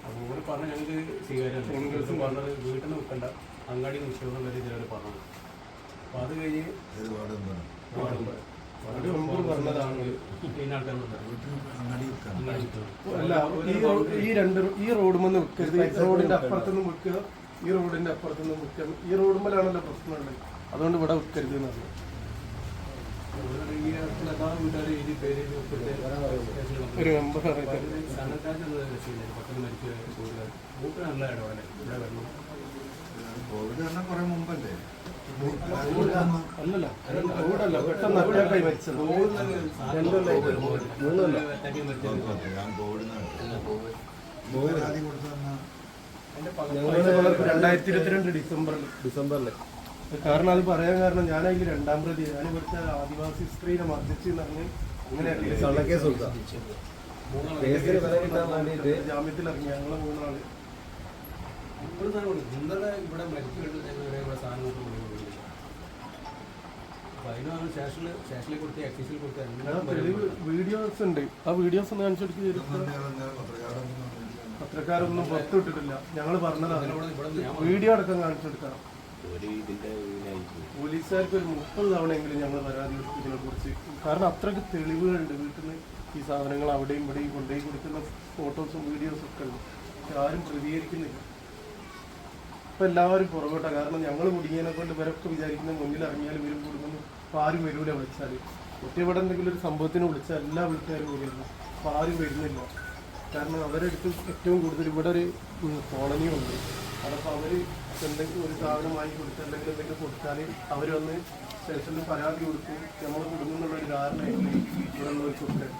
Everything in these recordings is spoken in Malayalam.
അപ്പോൾ ഓര് പറഞ്ഞ ഞങ്ങൾക്ക് സ്വീകാര്യം പറഞ്ഞത് വീട്ടിൽ നിന്ന് നിൽക്കണ്ട അങ്ങാടി നിൽക്കണം വരെ ഇതിലവർ പറഞ്ഞത്. അപ്പോൾ അത് കഴിഞ്ഞ് പറഞ്ഞതാണ് ഈ റോഡുമെന്ന് വെക്കരുത്, റോഡിന്റെ അപ്പുറത്തുനിന്ന് വെക്കുക, ഈ റോഡിന്റെ അപ്പുറത്തുനിന്ന് വെക്കുക. ഈ റോഡുമ്മലാണല്ലോ പ്രശ്നമുള്ളത്, അതുകൊണ്ട് ഇവിടെ വെക്കരുത് എന്ന് പറഞ്ഞു. ഒരു മെമ്പർ അല്ലല്ല റോഡല്ല, പെട്ടെന്ന് അറ്റാക്കായി മരിച്ചത്. 2022 ഡിസംബറിൽ. കാരണം അത് പറയാൻ കാരണം ഞാനതിൽ 2ാം പ്രതി, ഞാൻ ഇവിടുത്തെ ആദിവാസി സ്ത്രീനെ മർദ്ദിച്ച് പറഞ്ഞ് അങ്ങനെ ജാമ്യത്തിൽ ഇറങ്ങി ഞങ്ങളെ 3 ആള്. ഇവിടെ മരിച്ചിട്ട് സാധനം സ്റ്റേഷനിൽ കൊടുത്ത് എക്സൈസിൽ കൊടുത്ത് വീഡിയോസ് ഉണ്ട്. ആ വീഡിയോസ് ഒന്ന് കാണിച്ചു കൊടുക്കുക. പത്രക്കാരൊന്നും പുറത്തു വിട്ടിട്ടില്ല, ഞങ്ങൾ പറഞ്ഞതാണ്. വീഡിയോ അടക്കം കാണിച്ചു കൊടുക്കണം. പോലീസുകാർക്ക് ഒരു 30 തവണയെങ്കിലും ഞങ്ങൾ പരാതി കൊടുത്തു ഇതിനെ കുറിച്ച്. കാരണം അത്രയ്ക്ക് തെളിവുകളുണ്ട്. വീട്ടിൽ നിന്ന് ഈ സാധനങ്ങൾ അവിടെയും ഇവിടെയും കൊണ്ടുപോയി കൊടുക്കുന്ന ഫോട്ടോസും വീഡിയോസും ഒക്കെ ഉണ്ട്. പക്ഷെ ആരും പ്രതികരിക്കുന്നില്ല. ഇപ്പം എല്ലാവരും പുറകോട്ടാണ്. കാരണം ഞങ്ങൾ കുടുങ്ങിയതിനെ കൊണ്ട് ഇവരൊക്കെ വിചാരിക്കുന്ന മുന്നിൽ ഇറങ്ങിയാലും ഇവരും കൊടുക്കുന്നു. അപ്പോൾ ആരും വരൂല വിളിച്ചാൽ. ഒറ്റ ഇവിടെ എന്തെങ്കിലും ഒരു സംഭവത്തിന് വിളിച്ചാൽ എല്ലാ വീട്ടുകാരും വരുന്നു. അപ്പോൾ ആരും വരുന്നില്ല. കാരണം അവരെടുത്ത് ഏറ്റവും കൂടുതൽ ഇവിടെ ഒരു കോളനി ഉണ്ട്. അതപ്പോൾ അവർ എന്തെങ്കിലും ഒരു സാധനം വാങ്ങി കൊടുക്കുക, അല്ലെങ്കിൽ എന്തെങ്കിലും കൊടുത്താൽ അവരൊന്ന് സ്റ്റേഷനിൽ പരാതി കൊടുക്കും. നമ്മൾ കൊടുക്കുന്നുള്ളൊരു ധാരണയായിട്ട് ഇവിടെ ഉള്ളവർക്ക് കൊടുക്കാൻ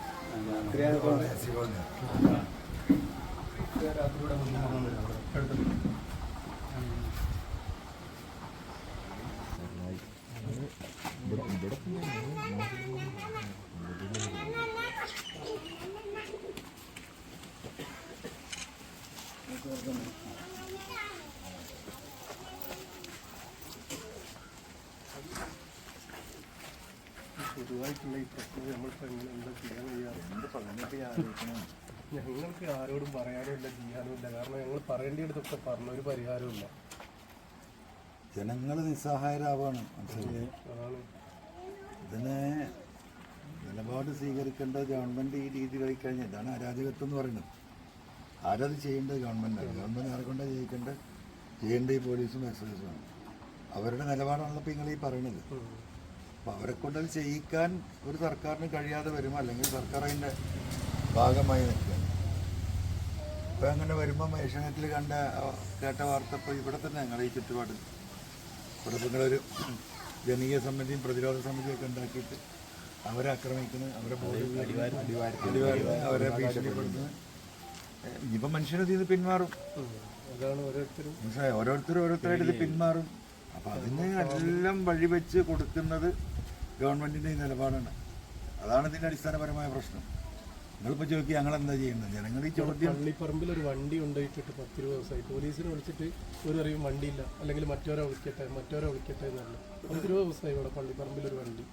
പൊതുവായിട്ടുള്ള ഈ പ്രശ്നം നമ്മളിപ്പോൾ എങ്ങനെ എന്താ ചെയ്യാൻ കഴിയാറ്? ഞങ്ങൾക്ക് ആരോടും പറയാനുമില്ല, ചെയ്യാനുമില്ല. കാരണം ഞങ്ങൾ പറയേണ്ടിയിടത്തൊക്കെ പറഞ്ഞ ഒരു പരിഹാരമില്ല. ജനങ്ങൾ നിസ്സഹായരാവാണ്. അതാണ് ഇതിനെ നിലപാട് സ്വീകരിക്കേണ്ട ഗവൺമെൻറ് ഈ രീതിയിലായി കഴിഞ്ഞാൽ ഇതാണ് അരാജകത്വം എന്ന് പറയുന്നത്. ആരത് ചെയ്യേണ്ടത് ഗവൺമെൻറ്റാണ്. ഗവൺമെൻറ് ആരെക്കൊണ്ടാണ് ചെയ്യേണ്ട ഈ പോലീസും എക്സൈസുമാണ്. അവരുടെ നിലപാടാണല്ലോ ഇപ്പോൾ നിങ്ങൾ ഈ പറയുന്നത്. അപ്പോൾ അവരെ കൊണ്ടത് ചെയ്യിക്കാൻ ഒരു സർക്കാരിന് കഴിയാതെ വരുമ്പോൾ, അല്ലെങ്കിൽ സർക്കാർ അതിൻ്റെ ഭാഗമായി നിൽക്കുകയാണ്. ഇപ്പോൾ അങ്ങനെ വരുമ്പം ഏഷ്യാനെറ്റിൽ കേട്ട വാർത്ത ഇപ്പോൾ ഇവിടെ തന്നെ ഞങ്ങൾ ഈ ചുറ്റുപാട് ഇവിടെ നിങ്ങളൊരു ജനകീയ സമിതിയും പ്രതിരോധ സമിതിയൊക്കെ ഉണ്ടാക്കിയിട്ട് അവരെ ആക്രമിക്കുന്നത്, അവരെ അടിവാരുന്നത്, അവരെ ഭീഷണിപ്പെടുത്തുന്നത്. ഇനിയിപ്പോൾ മനുഷ്യരത് ഇത് പിന്മാറും. അതാണ് ഓരോരുത്തരും ഓരോരുത്തരായിട്ട് ഇത് പിന്മാറും. അപ്പം അതിന് എല്ലാം വഴിവെച്ച് കൊടുക്കുന്നത് ഗവൺമെൻറ്റിൻ്റെ ഈ നിലപാടാണ്. അതാണ് ഇതിൻ്റെ അടിസ്ഥാനപരമായ പ്രശ്നം. നിങ്ങളിപ്പോൾ ചോദിക്കുക ഞങ്ങളെന്താ ചെയ്യുന്നത്? ജനങ്ങൾ ഈ ചോദ്യം. പള്ളിപ്പറമ്പിൽ ഒരു വണ്ടി കൊണ്ടുപോയിട്ടിട്ട് 10 ദിവസമായി. പോലീസിനെ വിളിച്ചിട്ട് ഒരു അറിയും വണ്ടിയില്ല, അല്ലെങ്കിൽ മറ്റോരെ വിളിക്കട്ടെ എന്ന് പറഞ്ഞു. 10 ദിവസമായി ഇവിടെ പള്ളിപ്പറമ്പിൽ ഒരു വണ്ടി.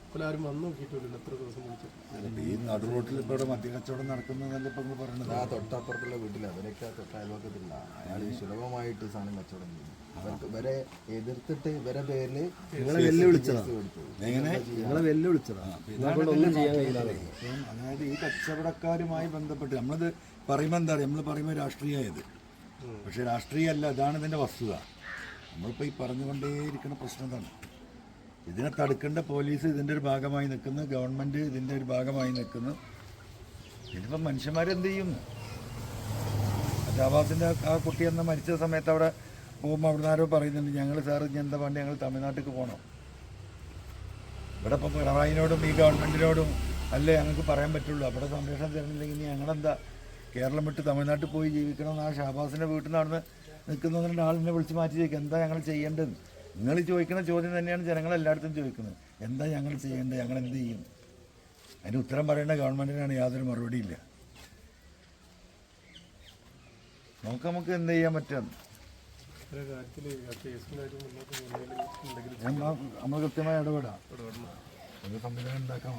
അപ്പോൾ ആരും വന്ന് നോക്കിയിട്ടില്ല എത്ര ദിവസം വിളിച്ചിട്ട്. ഈ നടു റോട്ടിൽ ഇപ്പോൾ ഇവിടെ മദ്യക്കച്ചവടം നടക്കുന്നതല്ല ഇപ്പം പറയുന്നത്. ആ തൊട്ടപ്പുറത്തുള്ള വീട്ടിൽ അവരൊക്കെ തൊട്ടയൽവക്കത്തില്ല. അയാൾ സുലഭമായിട്ട് സാധനം കച്ചവടം ചെയ്യും. അവർക്ക് ഇവരെ എതിർത്തിട്ട് ഇവരെ പേരിൽ നിങ്ങളെ വെല്ലുവിളിച്ചതാണ്. അതായത് ഈ കച്ചവടക്കാരുമായി ബന്ധപ്പെട്ട് നമ്മളത് പറയുമ്പോൾ എന്താ പറയുക, നമ്മൾ പറയുമ്പോൾ രാഷ്ട്രീയമായത്. പക്ഷേ രാഷ്ട്രീയമല്ല, ഇതാണ് ഇതിൻ്റെ വസ്തുത. നമ്മളിപ്പോൾ ഈ പറഞ്ഞുകൊണ്ടേയിരിക്കുന്ന പ്രശ്നം എന്താണ്? ഇതിനെ തടുക്കേണ്ട പോലീസ് ഇതിൻ്റെ ഒരു ഭാഗമായി നിൽക്കുന്നു, ഗവൺമെൻറ് ഇതിൻ്റെ ഒരു ഭാഗമായി നിൽക്കുന്നു. ഇതിനിപ്പം മനുഷ്യന്മാരെന്ത് ചെയ്യും? ഷാബാസിൻ്റെ ആ കുട്ടി എന്ന മരിച്ച സമയത്ത് അവിടെ പോകുമ്പോൾ അവിടെ ആരോ പറയുന്നുണ്ട്, ഞങ്ങൾ സാർ ഇനി എന്താ വേണ്ടി ഞങ്ങൾ തമിഴ്നാട്ടിലേക്ക് പോകണം. ഇവിടെ ഇപ്പം പിണറായിനോടും ഈ ഗവൺമെൻറ്റിനോടും അല്ലേ ഞങ്ങൾക്ക് പറയാൻ പറ്റുള്ളൂ. അവിടെ സംരക്ഷണം തരുന്നില്ലെങ്കിൽ ഇനി ഞങ്ങളെന്താ കേരളം വിട്ട് തമിഴ്നാട്ടിൽ പോയി ജീവിക്കണമെന്ന് ആ ഷാബാസിൻ്റെ വീട്ടിൽ നിന്ന് അവിടെ നിൽക്കുന്ന ആളിനെ വിളിച്ച് മാറ്റി ചോദിക്കുക എന്താ ഞങ്ങൾ ചെയ്യേണ്ടത്? നിങ്ങൾ ചോദിക്കുന്ന ചോദ്യം തന്നെയാണ് ജനങ്ങളെല്ലായിടത്തും ചോദിക്കുന്നത്. എന്താ ഞങ്ങൾ ചെയ്യേണ്ടത്? ഞങ്ങൾ എന്ത് ചെയ്യും? അതിന് ഉത്തരം പറയേണ്ട ഗവൺമെൻറ്റിനാണ്. യാതൊരു മറുപടിയില്ല. നമുക്ക് എന്ത് ചെയ്യാൻ പറ്റും? നമ്മൾ കൃത്യമായി ഇടപെടാം. ഒരു സംവിധാനം ഉണ്ടാക്കാം.